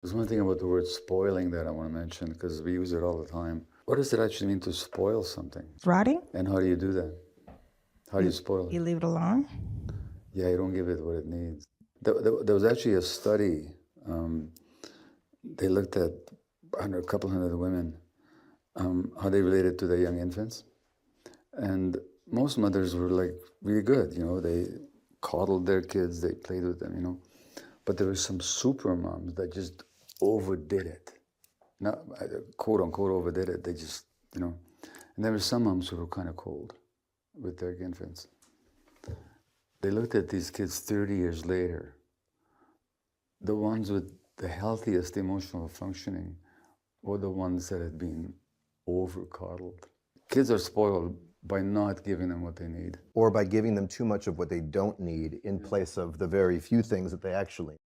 There's one thing about the word spoiling that I want to mention because we use it all the time. What does it actually mean to spoil something? Rotting? And how do you do that? How do you spoil You it? leave it alone? Yeah, you don't give it what it needs. There was actually a study. They looked at a couple hundred women, how they related to their young infants. And most mothers were like really good, they coddled their kids, they played with them, But there were some super moms that just overdid it. Not quote unquote overdid it. They just, And there were some moms who were kind of cold with their infants. They looked at these kids 30 years later. The ones with the healthiest emotional functioning were the ones that had been over coddled. Kids are spoiled by not giving them what they need. Or by giving them too much of what they don't need in place of the very few things that they actually need.